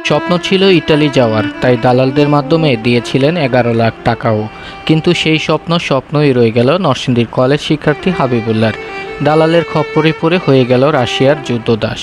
স্বপ্ন ছিল ইতালি যাওয়ার, তাই দালালদের মাধ্যমে দিয়েছিলেন 11 লাখ টাকাও। কিন্তু সেই স্বপ্নই রয়ে গেল নরসিংদীর কলেজ শিক্ষার্থী হাবিবুল্লাহর। দালালের খপ্পরে পড়ে হয়ে গেল রাশিয়ার যুদ্ধদাস।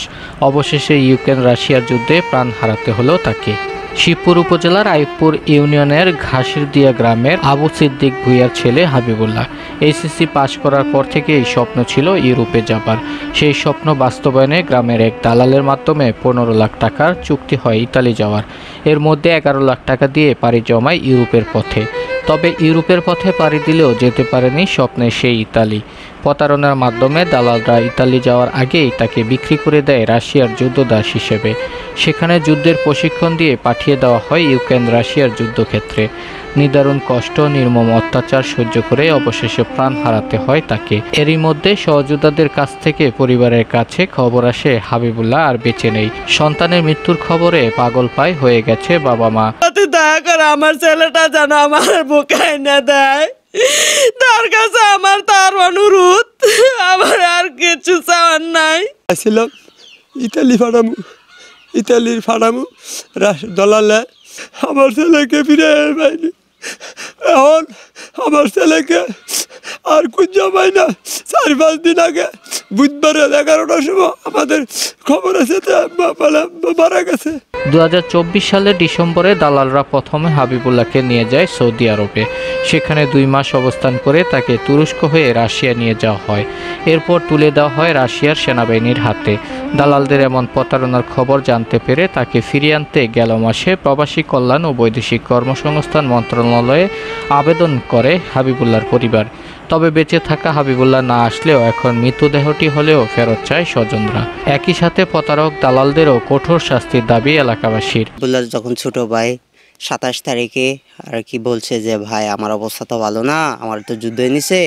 অবশেষে ইউক্রেন রাশিয়ার যুদ্ধে প্রাণ হারাতে হলো তাকে। শিবপুর উপজেলার আইয়ুবপুর ইউনিয়নের ঘাসিরদিয়া গ্রামের আবু সিদ্দিক ভূঁইয়ার ছেলে হাবিবুল্লাহ। এইচএসসি পাশ করার পর থেকে এই স্বপ্ন ছিল ইউরোপে যাবার। সেই স্বপ্ন বাস্তবায়নে গ্রামের এক দালালের মাধ্যমে 15 লাখ টাকার চুক্তি হয় ইতালি যাওয়ার। এর মধ্যে 11 লাখ টাকা দিয়ে পাড়ি জমায় ইউরোপের পথে। তবে ইউরোপের পথে পাড়ি দিলেও যেতে পারেনি স্বপ্নের সেই ইতালি। প্রতারণার মাধ্যমে দালালরা ইতালি যাওয়ার আগেই তাকে বিক্রি করে দেয় রাশিয়ার যুদ্ধদাস হিসেবে। সেখানে যুদ্ধের প্রশিক্ষণ দিয়ে পাঠিয়ে দেওয়া হয় ইউক্রেন রাশিয়ার যুদ্ধক্ষেত্রে। নিদারুণ কষ্ট, নির্মম অত্যাচার সহ্য করে অবশেষে প্রাণ হারাতে হয় তাকে। এরই মধ্যে সহযোদ্ধাদের কাছ থেকে পরিবারের কাছে খবর আসে হাবিবুল্লাহ আর বেঁচে নেই। সন্তানের মৃত্যুর খবরে পাগল পায় হয়ে গেছে বাবা মা। দয়া করে আমার ছেলেটা যেন আমার বুকে এনে দেয়, তার কাছে আমার তার অনুরোধ, আমার আর কিছু চাওয়ার নাই। ছিলাম ইতালির ফাড়ামু দলালে আমার ছেলেকে ফিরে পাইনি। এখন আমার ছেলেকে আর খুঁজে পাই না। 4-5 দিন আগে বুধবার 11টার সময় আমাদের খবর আছে মারা গেছে। 2024 সালের ডিসেম্বরে দালালরা প্রথমে হাবিবুল্লাহকে নিয়ে যায় সৌদি আরবে। সেখানে 2 মাস অবস্থান করে তাকে তুরস্ক হয়ে রাশিয়া নিয়ে যাওয়া হয়। এরপর তুলে দেওয়া হয় রাশিয়ার সেনাবাহিনীর হাতে। দালালদের এমন প্রতারণার খবর জানতে পেরে তাকে ফিরিয়ে আনতে গেল মাসে প্রবাসী কল্যাণ ও বৈদেশিক কর্মসংস্থান মন্ত্রণালয়ে আবেদন করে হাবিবুল্লাহর পরিবার। তবে বেঁচে থাকা হাবিবুল্লাহ না আসলেও এখন মৃতদেহটি হলেও ফেরত চায় স্বজনরা। একই সাথে প্রতারক দালালদেরও কঠোর শাস্তির দাবি এলাকাবাসীর। হাবিবুল্লাহর যখন ছোট ভাই 27 তারিখে আর কি বলছে যে ভাই আমার অবস্থা তো ভালো না, আমার তো যুদ্ধ নিছে,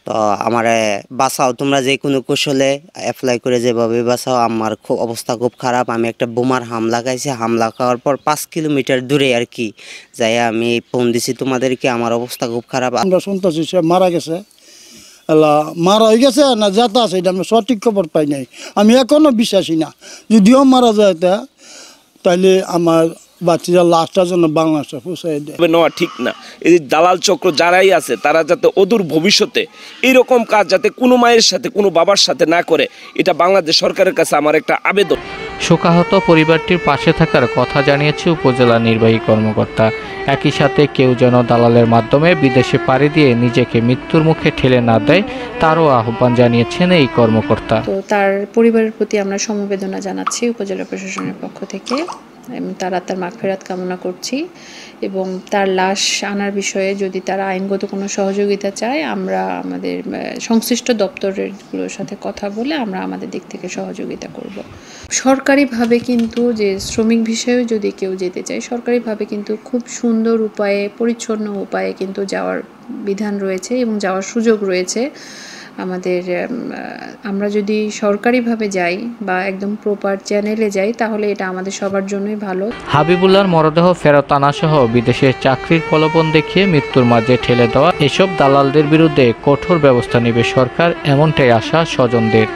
তো আমার বাঁচাও, তোমরা যে কোনো কৌশলে অ্যাপ্লাই করে যেভাবে বাঁচাও, আমার খুব অবস্থা খুব খারাপ। আমি একটা বোমার হামলা খাইছি, হামলা খাওয়ার পর 5 কিলোমিটার দূরে আর কি যাই আমি ফোন দিছি তোমাদেরকে, আমার অবস্থা খুব খারাপ। আমরা শুনতেছি সে মারা গেছে, মারা হয়ে গেছে না যাতা আছে, এটা আমি সঠিক খবর পাই নাই। আমি এখনো বিশ্বাসী না, যদিও মারা যায় তাইলে আমার বাচ্চারা লাশটার জন্য বাংলাদেশে পৌঁছাই দেয় নেওয়া ঠিক না। এই যে দালাল চক্র যারাই আছে তারা যাতে অদূর ভবিষ্যতে এইরকম কাজ যাতে কোনো মায়ের সাথে কোনো বাবার সাথে না করে, এটা বাংলাদেশ সরকারের কাছে আমার একটা আবেদন। শোকাহত পরিবারটির পাশে থাকার কথা জানিয়েছে উপজেলা নির্বাহী কর্মকর্তা। একই সাথে কেউ যেন দালালের মাধ্যমে বিদেশে পাড়ি দিয়ে নিজেকে মৃত্যুর মুখে ঠেলে না দেয় তারও আহ্বান জানিয়েছেন এই কর্মকর্তা। তো তার পরিবারের প্রতি আমরা সমবেদনা জানাচ্ছি উপজেলা প্রশাসনের পক্ষ থেকে। তার আত্মার মাগফিরাত কামনা করছি এবং তার লাশ আনার বিষয়ে যদি তারা আইনগত কোনো সহযোগিতা চায়, আমরা আমাদের সংশ্লিষ্ট দপ্তরেরগুলোর সাথে কথা বলে আমরা আমাদের দিক থেকে সহযোগিতা করব। সরকারিভাবে কিন্তু যে শ্রমিক ভিসায় যদি কেউ যেতে চায়, সরকারিভাবে কিন্তু খুব সুন্দর উপায়ে, পরিচ্ছন্ন উপায়ে কিন্তু যাওয়ার বিধান রয়েছে এবং যাওয়ার সুযোগ রয়েছে। আমরা যদি সরকারিভাবে যাই বা একদম প্রপার চ্যানেলে যাই, তাহলে এটা আমাদের সবার জন্যই ভালো। হাবিবুল্লাহর মরদেহ ফেরত আনা সহ বিদেশে চাকরির প্রলোভন দেখিয়ে মৃত্যুর মাঝে ঠেলে দেওয়া এসব দালালদের বিরুদ্ধে কঠোর ব্যবস্থা নেবে সরকার, এমনটাই আশা স্বজনদের।